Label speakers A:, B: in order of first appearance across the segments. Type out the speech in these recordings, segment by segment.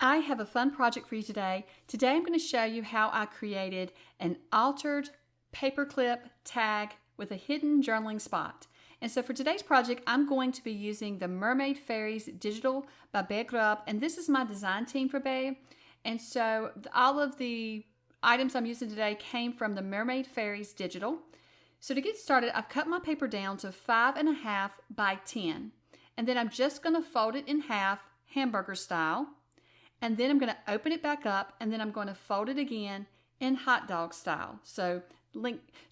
A: I have a fun project for you today. Today I'm going to show you how I created an altered paperclip tag with a hidden journaling spot. And so for today's project, I'm going to be using the Mermaid Fiary's Digital by Paperclip, and this is my design team for Bay. And so all of the items I'm using today came from the Mermaid Fiary's Digital. So to get started, I've cut my paper down to 5.5 by 10. And then I'm just going to fold it in half, hamburger style. And then I'm going to open it back up, and then I'm going to fold it again in hot dog style. So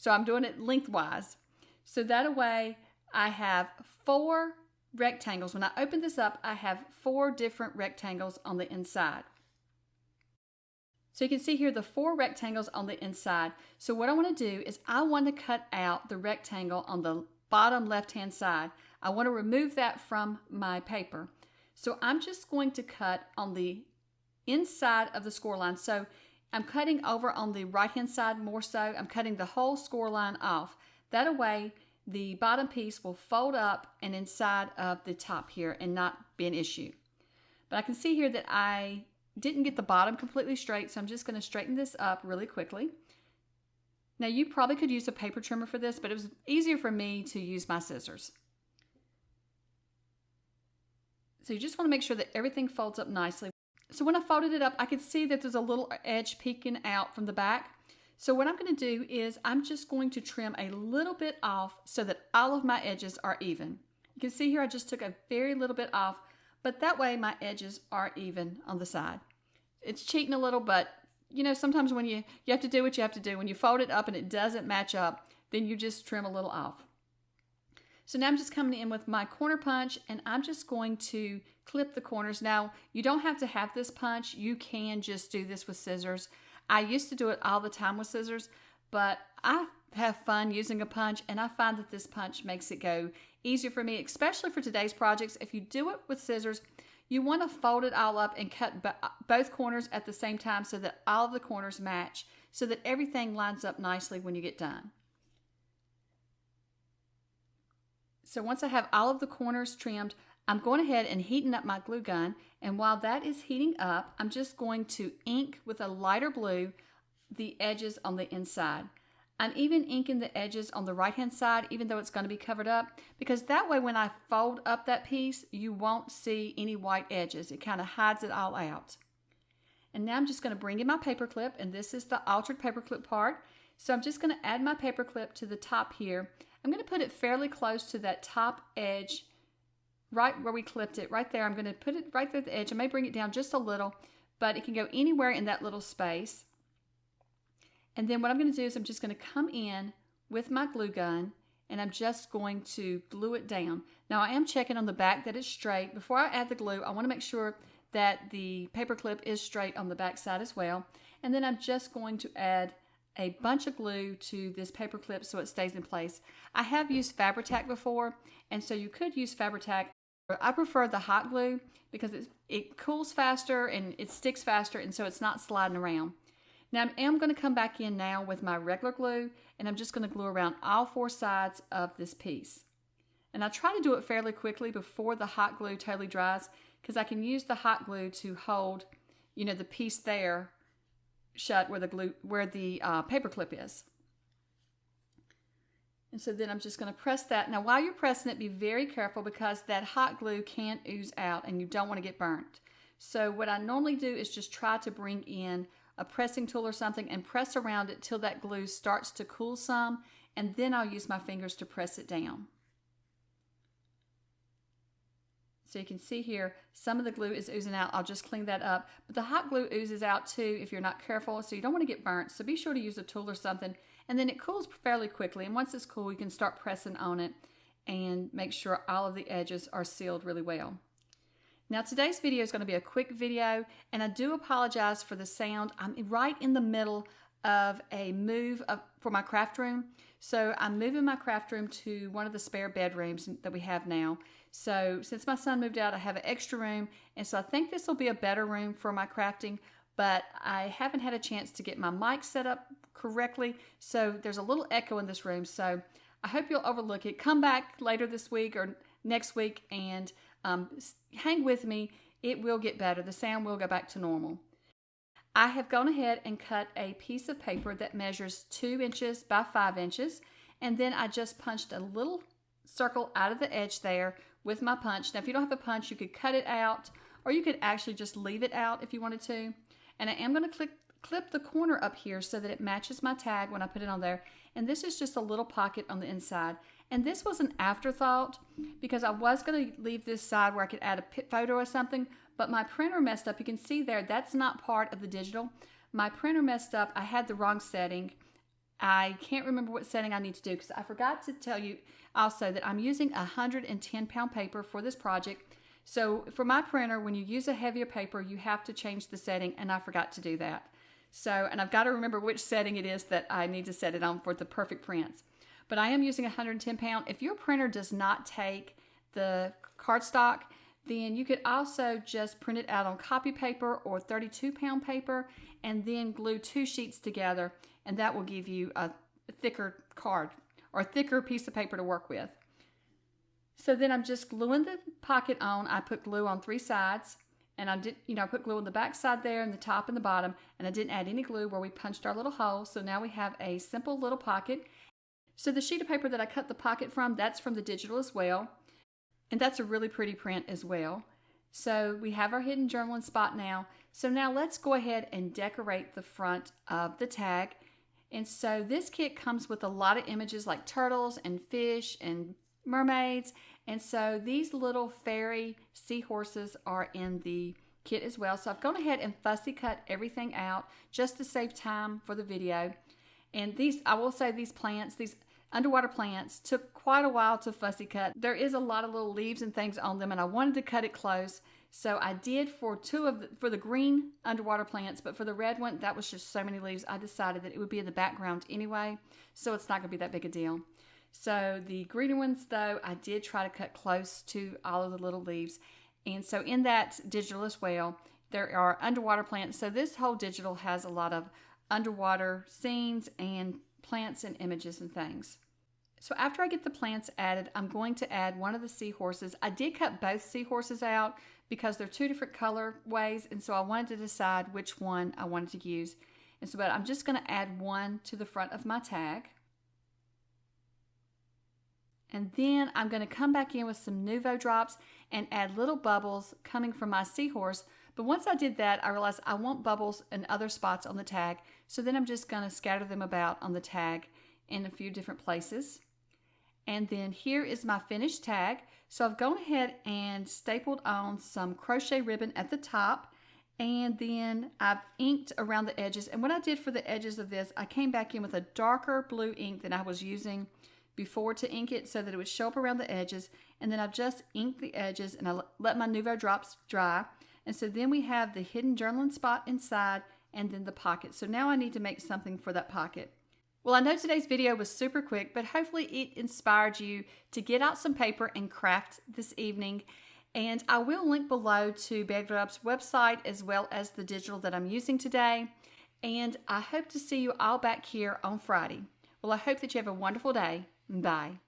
A: I'm doing it lengthwise. So that way I have 4 rectangles. When I open this up, I have 4 different rectangles on the inside. So you can see here the 4 rectangles on the inside. So what I want to do is I want to cut out the rectangle on the bottom left-hand side. I want to remove that from my paper. So I'm just going to cut on the inside of the score line. So I'm cutting over on the right-hand side more so. I'm cutting the whole score line off. That way the bottom piece will fold up and inside of the top here and not be an issue. But I can see here that I didn't get the bottom completely straight, so I'm just going to straighten this up really quickly. Now you probably could use a paper trimmer for this, but it was easier for me to use my scissors. So you just want to make sure that everything folds up nicely. So when I folded it up, I could see that there's a little edge peeking out from the back. So what I'm going to do is I'm just going to trim a little bit off so that all of my edges are even. You can see here I just took a very little bit off, but that way my edges are even on the side. It's cheating a little, but you know, sometimes when you have to do what you have to do. When you fold it up and it doesn't match up, then you just trim a little off. So now I'm just coming in with my corner punch, and I'm just going to clip the corners. Now, you don't have to have this punch. You can just do this with scissors. I used to do it all the time with scissors, but I have fun using a punch, and I find that this punch makes it go easier for me, especially for today's projects. If you do it with scissors, you want to fold it all up and cut both corners at the same time so that all of the corners match, so that everything lines up nicely when you get done. So once I have all of the corners trimmed, I'm going ahead and heating up my glue gun, and while that is heating up, I'm just going to ink with a lighter blue the edges on the inside. I'm even inking the edges on the right hand side, even though it's going to be covered up, because that way when I fold up that piece, you won't see any white edges. It kind of hides it all out. And now I'm just going to bring in my paper clip, and this is the altered paper clip part. So I'm just going to add my paper clip to the top here. I'm going to put it fairly close to that top edge, right where we clipped it, right there. I'm going to put it right there at the edge. I may bring it down just a little, but it can go anywhere in that little space. And then what I'm going to do is I'm just going to come in with my glue gun, and I'm just going to glue it down. Now I am checking on the back that it's straight. Before I add the glue, I want to make sure that the paper clip is straight on the back side as well. And then I'm just going to add a bunch of glue to this paper clip so it stays in place. I have used Fabri-Tac before, and so you could use Fabri-Tac. I prefer the hot glue because it cools faster and it sticks faster, and so it's not sliding around. Now I am going to come back in now with my regular glue, and I'm just going to glue around all 4 sides of this piece. And I try to do it fairly quickly before the hot glue totally dries, because I can use the hot glue to hold, you know, the piece there shut where the paper clip is. And so then I'm just going to press that. Now while you're pressing it, be very careful because that hot glue can ooze out and you don't want to get burnt. So what I normally do is just try to bring in a pressing tool or something and press around it till that glue starts to cool some, and then I'll use my fingers to press it down. So you can see here, some of the glue is oozing out. I'll just clean that up. But the hot glue oozes out too if you're not careful, so you don't want to get burnt. So be sure to use a tool or something. And then it cools fairly quickly. And once it's cool, you can start pressing on it and make sure all of the edges are sealed really well. Now today's video is going to be a quick video, and I do apologize for the sound. I'm right in the middle of a move for my craft room. So I'm moving my craft room to one of the spare bedrooms that we have now. So since my son moved out, I have an extra room, and so I think this will be a better room for my crafting, but I haven't had a chance to get my mic set up correctly, so there's a little echo in this room. So I hope you'll overlook it. Come back later this week or next week and hang with me it will get better. The sound will go back to normal. I have gone ahead and cut a piece of paper that measures 2 inches by 5 inches, and then I just punched a little circle out of the edge there with my punch. Now if you don't have a punch, you could cut it out, or you could actually just leave it out if you wanted to. And I am going to clip the corner up here so that it matches my tag when I put it on there. And this is just a little pocket on the inside. And this was an afterthought because I was going to leave this side where I could add a photo or something, but my printer messed up. You can see there, that's not part of the digital. My printer messed up. I had the wrong setting. I can't remember what setting I need to do because I forgot to tell you also that I'm using 110-pound paper for this project. So for my printer, when you use a heavier paper, you have to change the setting, and I forgot to do that. So, and I've got to remember which setting it is that I need to set it on for the perfect prints. But I am using 110 pound. If your printer does not take the cardstock, then you could also just print it out on copy paper or 32-pound paper and then glue 2 sheets together, and that will give you a thicker card or a thicker piece of paper to work with. So then I'm just gluing the pocket on. I put glue on 3 sides, and I did, I put glue on the back side there and the top and the bottom, and I didn't add any glue where we punched our little hole. So now we have a simple little pocket. So the sheet of paper that I cut the pocket from, that's from the digital as well. And that's a really pretty print as well. So we have our hidden journaling spot now. So now let's go ahead and decorate the front of the tag. And so this kit comes with a lot of images like turtles and fish and mermaids. And so these little fairy seahorses are in the kit as well. So I've gone ahead and fussy cut everything out just to save time for the video. And these, I will say, these plants, these underwater plants, took quite a while to fussy cut. There is a lot of little leaves and things on them, and I wanted to cut it close. So I did for for the green underwater plants, but for the red one, that was just so many leaves. I decided that it would be in the background anyway, so it's not going to be that big a deal. So the greener ones, though, I did try to cut close to all of the little leaves. And so in that digital as well, there are underwater plants. So this whole digital has a lot of underwater scenes and plants and images and things. So after I get the plants added, I'm going to add one of the seahorses. I did cut both seahorses out because they're 2 different color ways, and so I wanted to decide which one I wanted to use. And so, but I'm just going to add one to the front of my tag. And then I'm going to come back in with some Nuvo drops and add little bubbles coming from my seahorse. But once I did that, I realized I want bubbles in other spots on the tag. So then I'm just going to scatter them about on the tag in a few different places. And then here is my finished tag. So I've gone ahead and stapled on some crochet ribbon at the top. And then I've inked around the edges. And what I did for the edges of this, I came back in with a darker blue ink than I was using before to ink it so that it would show up around the edges. And then I've just inked the edges and I let my Nuvo drops dry. And so then we have the hidden journaling spot inside and then the pocket. So now I need to make something for that pocket. Well, I know today's video was super quick, but hopefully it inspired you to get out some paper and craft this evening. And I will link below to Bear Grub's website as well as the digital that I'm using today. And I hope to see you all back here on Friday. Well, I hope that you have a wonderful day. Bye.